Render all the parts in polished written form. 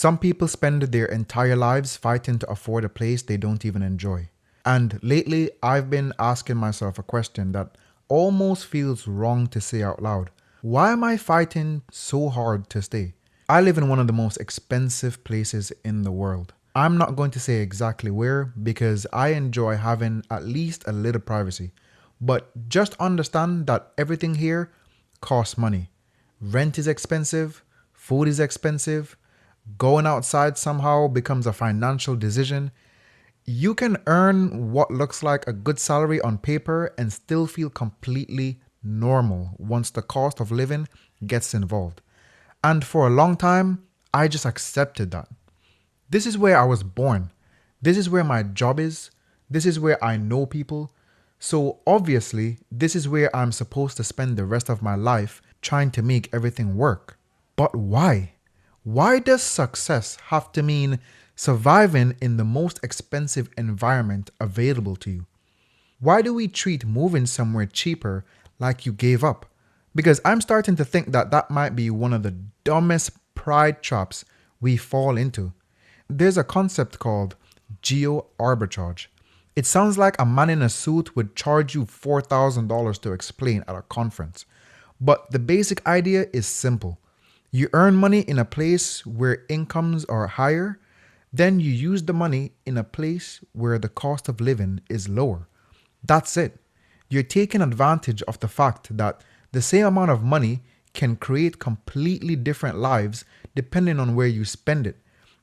Some people spend their entire lives fighting to afford a place they don't even enjoy. And lately, I've been asking myself a question that almost feels wrong to say out loud. Why am I fighting so hard to stay? I live in one of the most expensive places in the world. I'm not going to say exactly where because I enjoy having at least a little privacy. But just understand that everything here costs money. Rent is expensive, food is expensive, going outside somehow becomes a financial decision. You can earn what looks like a good salary on paper and still feel completely normal once the cost of living gets involved. And for a long time, I just accepted that. This is where I was born. This is where my job is. This is where I know people. So obviously, this is where I'm supposed to spend the rest of my life trying to make everything work. But why? Why does success have to mean surviving in the most expensive environment available to you? Why do we treat moving somewhere cheaper like you gave up? Because I'm starting to think that that might be one of the dumbest pride traps we fall into. There's a concept called Geoarbitrage. It sounds like a man in a suit would charge you $4,000 to explain at a conference. But the basic idea is simple. You earn money in a place where incomes are higher, then you use the money in a place where the cost of living is lower. That's it. You're taking advantage of the fact that the same amount of money can create completely different lives depending on where you spend it.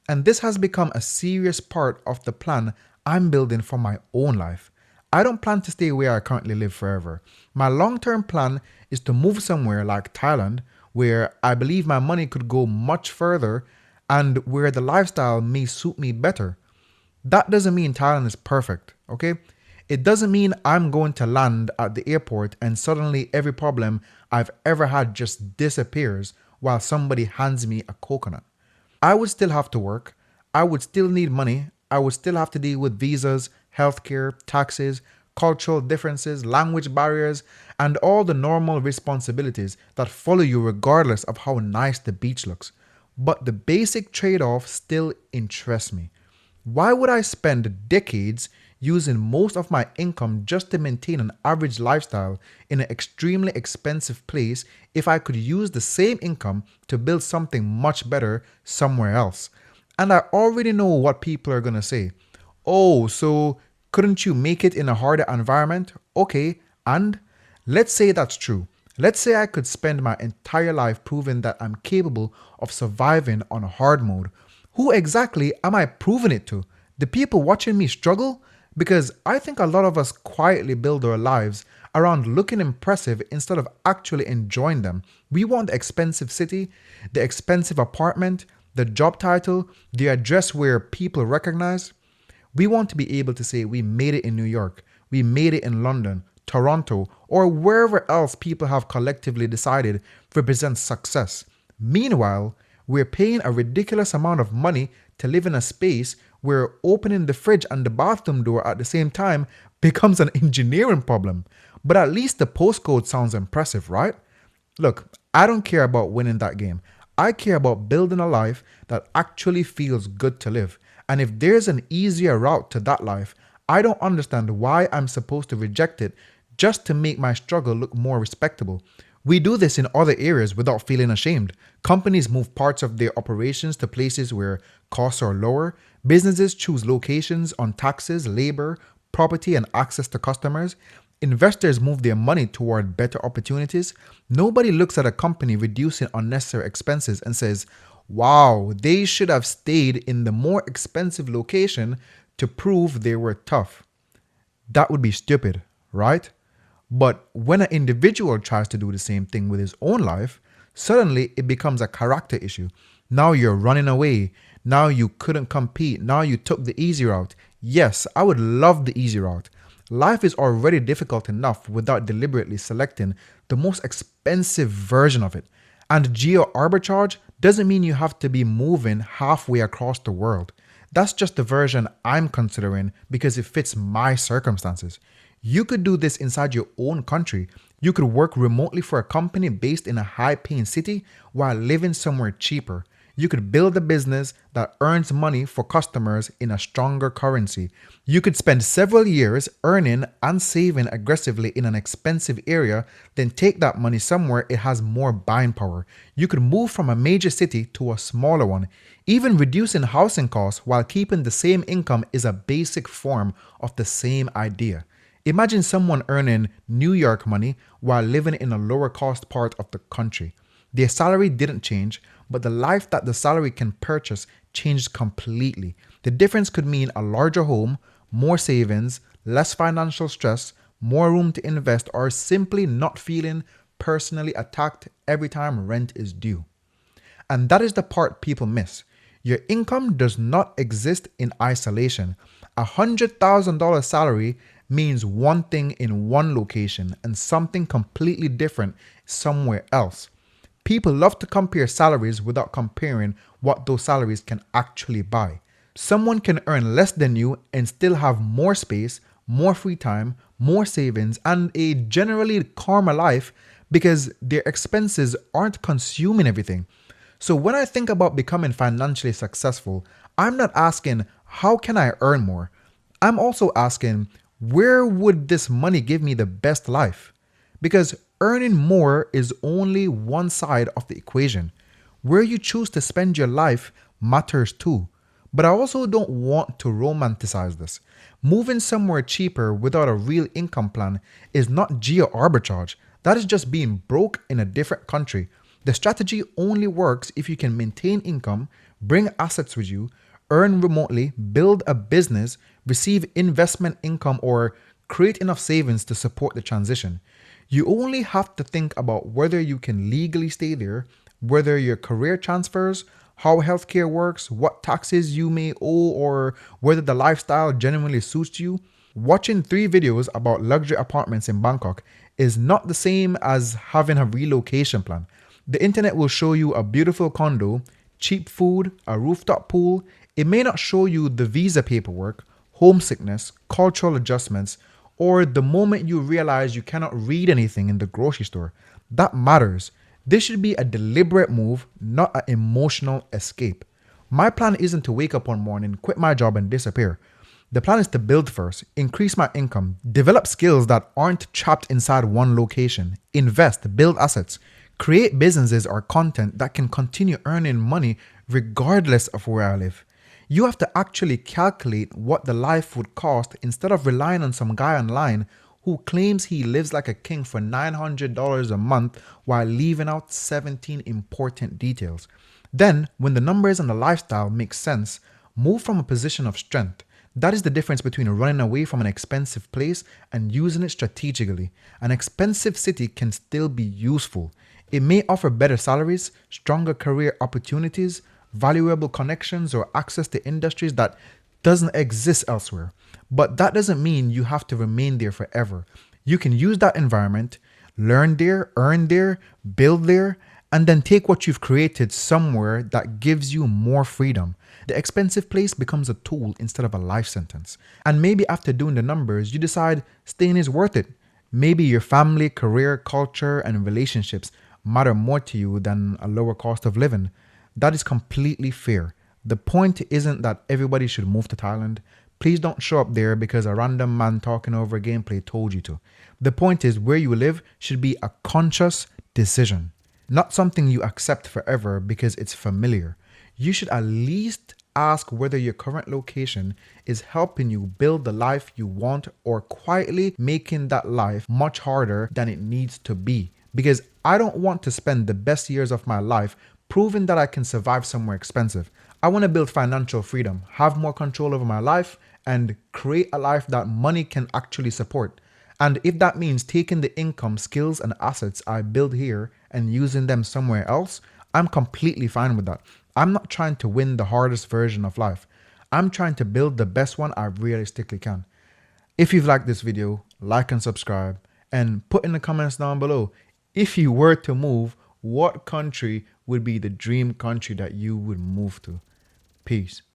And this has become a serious part of the plan I'm building for my own life. I don't plan to stay where I currently live forever. My long-term plan is to move somewhere like Thailand, where I believe my money could go much further and where the lifestyle may suit me better. That doesn't mean Thailand is perfect, okay? It doesn't mean I'm going to land at the airport and suddenly every problem I've ever had just disappears while somebody hands me a coconut. I would still have to work. I would still need money. I would still have to deal with visas, healthcare, taxes, cultural differences, language barriers, and all the normal responsibilities that follow you regardless of how nice the beach looks. But the basic trade-off still interests me. Why would I spend decades using most of my income just to maintain an average lifestyle in an extremely expensive place if I could use the same income to build something much better somewhere else? And I already know what people are going to say. Oh, so couldn't you make it in a harder environment? Okay, and let's say that's true. Let's say I could spend my entire life proving that I'm capable of surviving on hard mode. Who exactly am I proving it to? The people watching me struggle? Because I think a lot of us quietly build our lives around looking impressive instead of actually enjoying them. We want the expensive city, the expensive apartment, the job title, the address where people recognize. We want to be able to say we made it in New York, we made it in London, Toronto, or wherever else people have collectively decided represents success. Meanwhile, we're paying a ridiculous amount of money to live in a space where opening the fridge and the bathroom door at the same time becomes an engineering problem. But at least the postcode sounds impressive, right? Look, I don't care about winning that game. I care about building a life that actually feels good to live. And if there's an easier route to that life, I don't understand why I'm supposed to reject it just to make my struggle look more respectable. We do this in other areas without feeling ashamed. Companies move parts of their operations to places where costs are lower. Businesses choose locations on taxes, labor, property, and access to customers. Investors move their money toward better opportunities. Nobody looks at a company reducing unnecessary expenses and says, wow, they should have stayed in the more expensive location to prove they were tough. That would be stupid, right? But when an individual tries to do the same thing with his own life, suddenly it becomes a character issue. Now you're running away. Now you couldn't compete. Now you took the easy route. Yes, I would love the easy route. Life is already difficult enough without deliberately selecting the most expensive version of it. And geo arbitrage doesn't mean you have to be moving halfway across the world. That's just the version I'm considering because it fits my circumstances. You could do this inside your own country. You could work remotely for a company based in a high-paying city while living somewhere cheaper. You could build a business that earns money for customers in a stronger currency. You could spend several years earning and saving aggressively in an expensive area, then take that money somewhere it has more buying power. You could move from a major city to a smaller one. Even reducing housing costs while keeping the same income is a basic form of the same idea. Imagine someone earning New York money while living in a lower cost part of the country. Their salary didn't change, but the life that the salary can purchase changed completely. The difference could mean a larger home, more savings, less financial stress, more room to invest, or simply not feeling personally attacked every time rent is due. And that is the part people miss. Your income does not exist in isolation. $100,000 salary means one thing in one location and something completely different somewhere else. People love to compare salaries without comparing what those salaries can actually buy. Someone can earn less than you and still have more space, more free time, more savings, and a generally calmer life because their expenses aren't consuming everything. So when I think about becoming financially successful, I'm not asking, how can I earn more? I'm also asking, where would this money give me the best life? Because earning more is only one side of the equation. Where you choose to spend your life matters too. But I also don't want to romanticize this. Moving somewhere cheaper without a real income plan is not geoarbitrage. That is just being broke in a different country. The strategy only works if you can maintain income, bring assets with you, earn remotely, build a business, receive investment income, or create enough savings to support the transition. You only have to think about whether you can legally stay there, whether your career transfers, how healthcare works, what taxes you may owe, or whether the lifestyle genuinely suits you. Watching 3 videos about luxury apartments in Bangkok is not the same as having a relocation plan. The internet will show you a beautiful condo, cheap food, a rooftop pool. It may not show you the visa paperwork, homesickness, cultural adjustments, or the moment you realize you cannot read anything in the grocery store. That matters. This should be a deliberate move, not an emotional escape. My plan isn't to wake up one morning, quit my job, and disappear. The plan is to build first, increase my income, develop skills that aren't trapped inside one location, invest, build assets, create businesses or content that can continue earning money regardless of where I live. You have to actually calculate what the life would cost instead of relying on some guy online who claims he lives like a king for $900 a month while leaving out 17 important details. Then, when the numbers and the lifestyle make sense, move from a position of strength. That is the difference between running away from an expensive place and using it strategically. An expensive city can still be useful. It may offer better salaries, stronger career opportunities, valuable connections, or access to industries that doesn't exist elsewhere. But that doesn't mean you have to remain there forever. You can use that environment, learn there, earn there, build there, and then take what you've created somewhere that gives you more freedom. The expensive place becomes a tool instead of a life sentence. And maybe after doing the numbers, you decide staying is worth it. Maybe your family, career, culture, and relationships matter more to you than a lower cost of living. That is completely fair. The point isn't that everybody should move to Thailand. Please don't show up there because a random man talking over a gameplay told you to. The point is where you live should be a conscious decision, not something you accept forever because it's familiar. You should at least ask whether your current location is helping you build the life you want or quietly making that life much harder than it needs to be. Because I don't want to spend the best years of my life proving that I can survive somewhere expensive. I want to build financial freedom, have more control over my life, and create a life that money can actually support. And if that means taking the income, skills, and assets I build here and using them somewhere else, I'm completely fine with that. I'm not trying to win the hardest version of life. I'm trying to build the best one I realistically can. If you've liked this video, like and subscribe, and put in the comments down below, if you were to move, what country would be the dream country that you would move to? Peace.